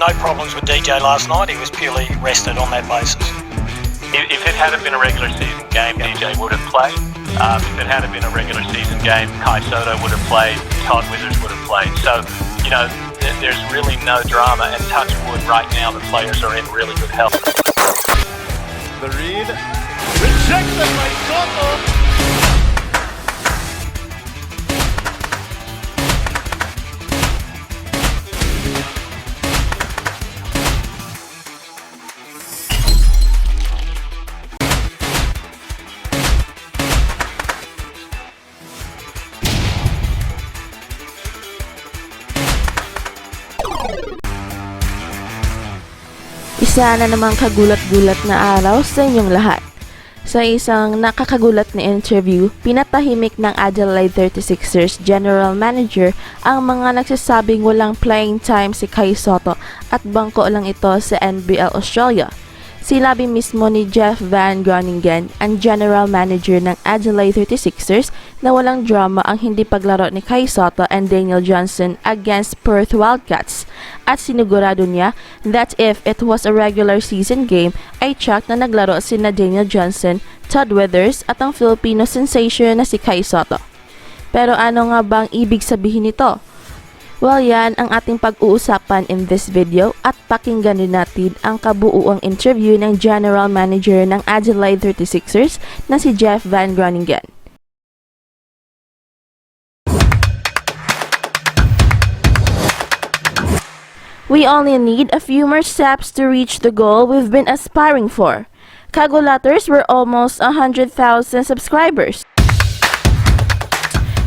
no problems with DJ last night. He was purely rested on that basis. If it hadn't been a regular season game, DJ would have played. If it hadn't been a regular season game, Sotto would have played, Todd Withers would have played. So, there's really no drama, and touch wood, right now the players are in really good health. The read, rejected by Sotto. Isa na namang kagulat-gulat na araw sa inyong lahat. Sa isang nakakagulat na interview, pinatahimik ng Adelaide 36ers General Manager ang mga nagsasabing walang playing time si Sotto at bangko lang ito sa NBL Australia. Sinabi mismo ni Jeff Van Groningen, ang General Manager ng Adelaide 36ers, na walang drama ang hindi paglaro ni Sotto and Daniel Johnson against Perth Wildcats, at sinigurado niya that if it was a regular season game ay tsak na naglaro sina Daniel Johnson, Todd Withers at ang Filipino sensation na si Sotto. Pero ano nga bang ibig sabihin nito? Well, yan ang ating pag-uusapan in this video, at pakinggan din natin ang kabuuang interview ng General Manager ng Adelaide 36ers na si Jeff Van Groningen. We only need a few more steps to reach the goal we've been aspiring for. Kagulaters were almost 100,000 subscribers.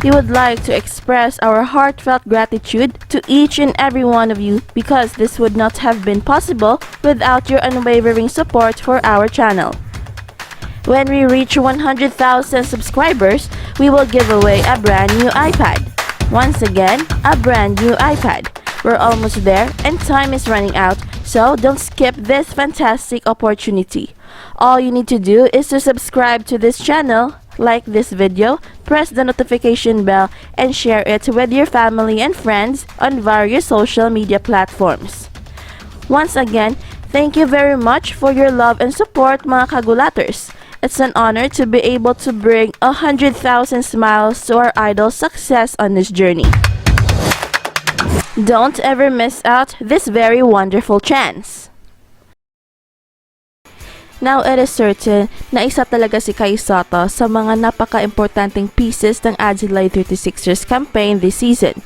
We would like to express our heartfelt gratitude to each and every one of you, because this would not have been possible without your unwavering support for our channel. When we reach 100,000 subscribers, we will give away a brand new iPad. Once again, a brand new iPad. We're almost there and time is running out, so don't skip this fantastic opportunity. All you need to do is to subscribe to this channel, like this video, press the notification bell, and share it with your family and friends on various social media platforms. Once again, thank you very much for your love and support, mga kagulaters. It's an honor to be able to bring 100,000 smiles to our idol's success on this journey. Don't ever miss out this very wonderful chance. Now, it is certain na isa talaga si Sotto sa mga napaka-importanting pieces ng Adelaide 36ers campaign this season.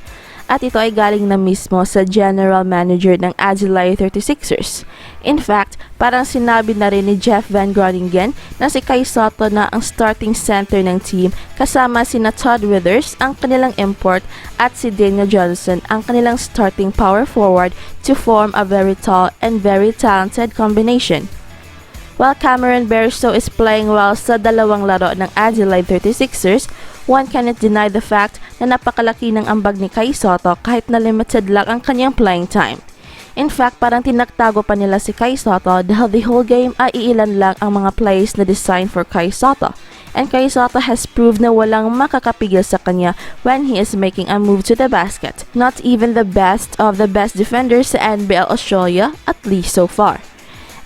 At ito ay galing na mismo sa General Manager ng Adelaide 36ers. In fact, parang sinabi na rin ni Jeff Van Groningen na si Sotto na ang starting center ng team, kasama sina Todd Withers, ang kanilang import, at si Daniel Johnson, ang kanilang starting power forward, to form a very tall and very talented combination. While Cameron Bairstow is playing well sa dalawang laro ng Adelaide 36ers, one cannot deny the fact na napakalaki ng ambag ni Sotto kahit na limited lang ang kanyang playing time. In fact, parang tinaktago pa nila si Sotto dahil the whole game ay iilan lang ang mga plays na designed for Sotto. And Sotto has proved na walang makakapigil sa kanya when he is making a move to the basket. Not even the best of the best defenders sa NBL Australia, at least so far.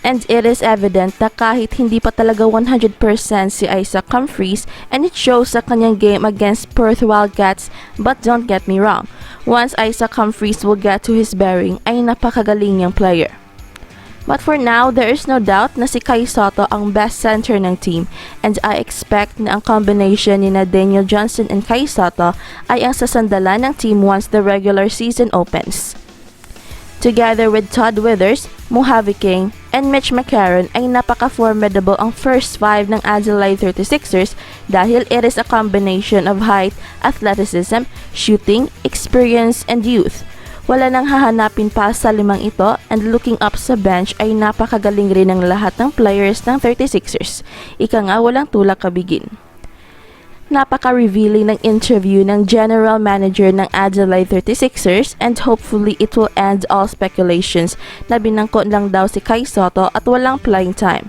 And it is evident na kahit hindi pa talaga 100% si Isaac Humphries, and it shows sa kanyang game against Perth Wildcats, but don't get me wrong, once Isaac Humphries will get to his bearing ay napakagaling niyang player. But for now, there is no doubt na si Sotto ang best center ng team, and I expect na ang combination ni na Daniel Johnson and Sotto ay ang sasandalan ng team once the regular season opens. Together with Todd Withers, Mojave King, and Mitch McCarron ay napaka-formidable ang first five ng Adelaide 36ers dahil it is a combination of height, athleticism, shooting, experience, and youth. Wala nang hahanapin pa sa limang ito, and looking up sa bench ay napakagaling rin ng lahat ng players ng 36ers. Ika nga, walang tulak kabigin. Napaka-revealing ng interview ng General Manager ng Adelaide 36ers, and hopefully it will end all speculations na binangko lang daw si Sotto at walang playing time.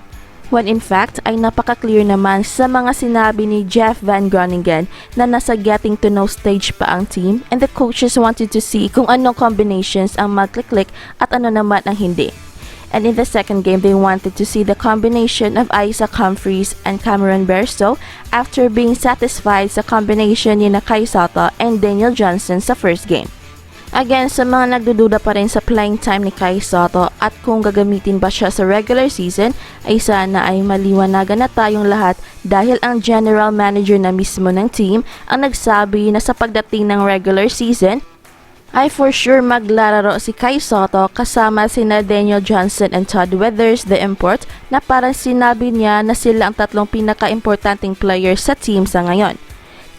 When in fact ay napaka-clear naman sa mga sinabi ni Jeff Van Groningen na nasa getting to know stage pa ang team and the coaches wanted to see kung anong combinations ang magklik at ano naman ang hindi. And in the second game, they wanted to see the combination of Isaac Humphries and Cameron Bairstow after being satisfied sa combination ni Kai Sotto and Daniel Johnson sa first game. Again, sa mga nagdududa pa rin sa playing time ni Kai Sotto at kung gagamitin ba siya sa regular season, ay sana ay maliwanagan na tayong lahat dahil ang general manager na mismo ng team ang nagsabi na sa pagdating ng regular season, ay for sure maglalaro si Kai Sotto kasama sina Daniel Johnson and Todd Weathers the import na parang sinabi niya na sila ang tatlong pinaka-importanting players sa team sa ngayon.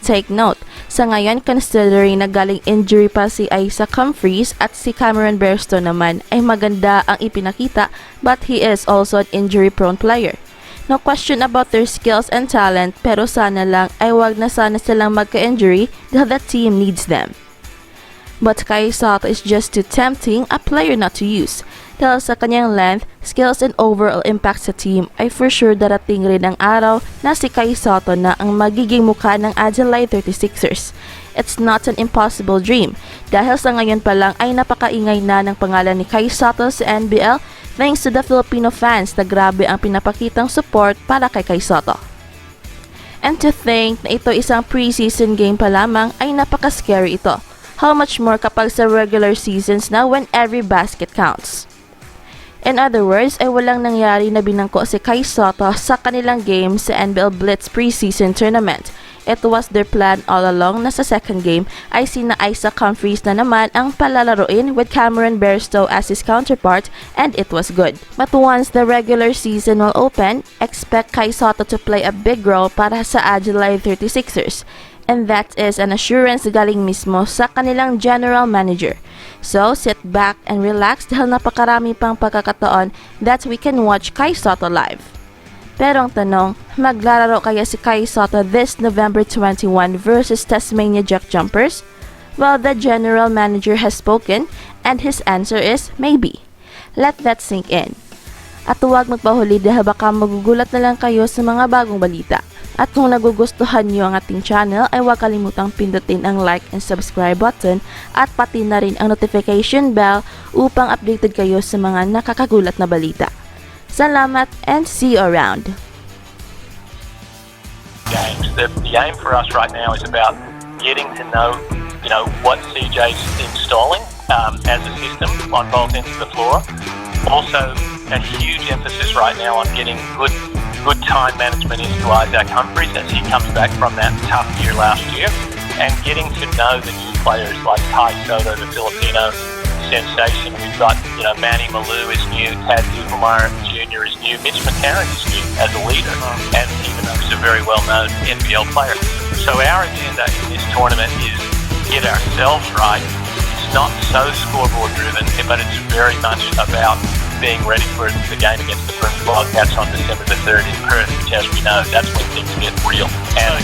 Take note, sa ngayon considering na galing injury pa si Isaac Humphries at si Cameron Bairstow naman ay maganda ang ipinakita but he is also an injury-prone player. No question about their skills and talent pero sana lang ay wag na sana silang magka-injury dahil the team needs them. But Kai Sotto is just too tempting a player not to use. Dahil sa kanyang length, skills and overall impact sa team ay for sure darating rin ang araw na si Kai Sotto na ang magiging mukha ng Adelaide 36ers. It's not an impossible dream dahil sa ngayon pa lang ay napakaingay na ng pangalan ni Kai Sotto sa NBL thanks to the Filipino fans na grabe ang pinapakitang support para kay Kai Sotto. And to think na ito isang preseason game pa lamang ay napaka-scary ito. How much more kapag sa regular seasons na when every basket counts. In other words, ay walang nangyari na binangko si Kai Sotto sa kanilang game sa NBL Blitz preseason tournament. It was their plan all along na sa second game ay sina Isaac Humphries na naman ang palalaroin with Cameron Bairstow as his counterpart and it was good. But once the regular season will open, expect Kai Sotto to play a big role para sa Adelaide 36ers. And that is an assurance galing mismo sa kanilang general manager. So, sit back and relax dahil napakarami pang pagkakataon that we can watch Kai Sotto live. Pero ang tanong, maglalaro kaya si Kai Sotto this November 21 versus Tasmania Jack Jumpers? Well, the general manager has spoken and his answer is maybe. Let that sink in. At huwag magpahuli dahil baka magugulat na lang kayo sa mga bagong balita. At kung nagugustuhan nyo ang ating channel ay huwag kalimutang pindutin ang like and subscribe button at pati na rin ang notification bell upang updated kayo sa mga nakakagulat na balita. Salamat and see you around! The aim for us right now is about getting to know, what CJ's installing as a system on both ends of the floor. Also, a huge emphasis right now on getting good time management into Isaac Humphries as he comes back from that tough year last year, and getting to know the new players like Kai Sotto, the Filipino sensation. We've got, Manny Malou is new, Tad Duvelmeyer Jr. is new, Mitch McCarron is new as a leader, and even though he's a very well-known NBL player. So our agenda in this tournament is get ourselves right. It's not so scoreboard driven, but it's very much about being ready for the game against the Prince Wildcats on December the 3rd in Perth, which, as we know, that's when things get real. And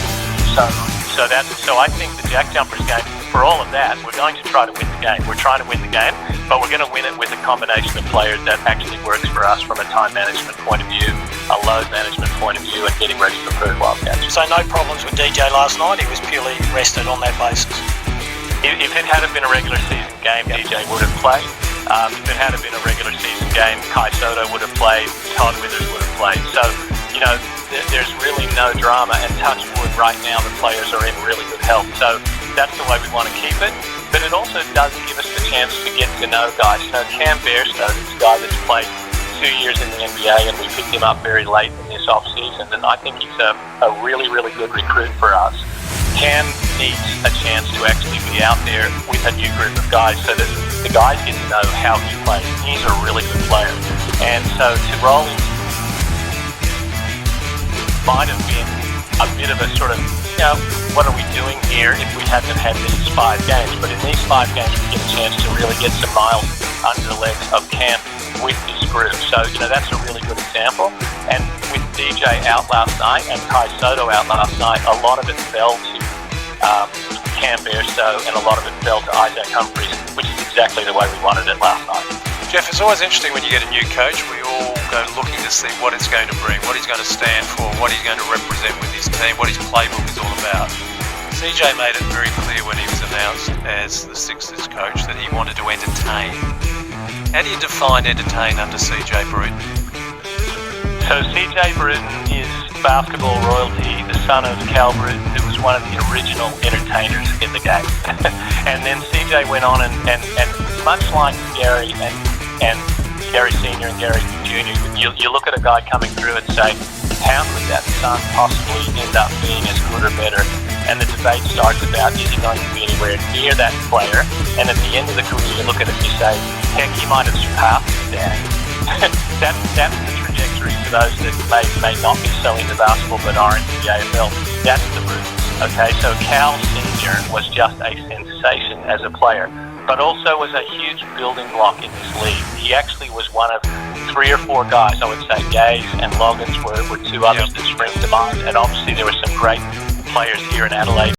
so I think the Jack Jumpers game, for all of that, we're going to try to win the game. We're trying to win the game, but we're going to win it with a combination of players that actually works for us from a time management point of view, a load management point of view, and getting ready for Perth Wildcats. So no problems with DJ last night. He was purely rested on that basis. If it had been a regular season game, DJ would have played. If it had been a regular season game, Kai Sotto would have played, Todd Withers would have played. So, there's really no drama, and touch wood right now the players are in really good health. So that's the way we want to keep it. But it also does give us the chance to get to know guys. Cam Bairstow is a guy that's played 2 years in the NBA, and we picked him up very late in this off-season, and I think he's a really, really good recruit for us. Cam needs a chance to actually be out there with a new group of guys so that the guys get to know how he plays. He's a really good player. And so to roll in might have been a bit of a sort of, what are we doing here if we hadn't had these 5 games? But in these 5 games, we get a chance to really get some miles under the legs of Cam with this group. So, that's a really good example. And with DJ out last night and Kai Sotto out last night, a lot of it fell to Cam Bairstow and a lot of it fell to Isaac Humphries, which is exactly the way we wanted it last night. Jeff, it's always interesting when you get a new coach. We all go looking to see what it's going to bring, what he's going to stand for, what he's going to represent with his team, what his playbook is all about. CJ made it very clear when he was announced as the Sixers coach that he wanted to entertain. How do you define entertain under CJ Bruton? So CJ Bruton is basketball royalty, the son of Cal Bruton, who was one of the original entertainers in the game. And then CJ went on and much like Gary and Gary Sr. and Gary Jr., you look at a guy coming through and say, how could that son possibly end up being as good or better? And the debate starts about, is he going to be anywhere near that player? And at the end of the career, you look at it and you say, heck, he might have surpassed his dad. That's the trajectory for those that may not be so into basketball but are into the AFL. That's the route. Okay, so Cal Sr. was just a sensation as a player, but also was a huge building block in this league. He actually was one of 3 or 4 guys. I would say Gaze and Loggins were 2 others that spring to mind, and obviously there were some great players here in Adelaide.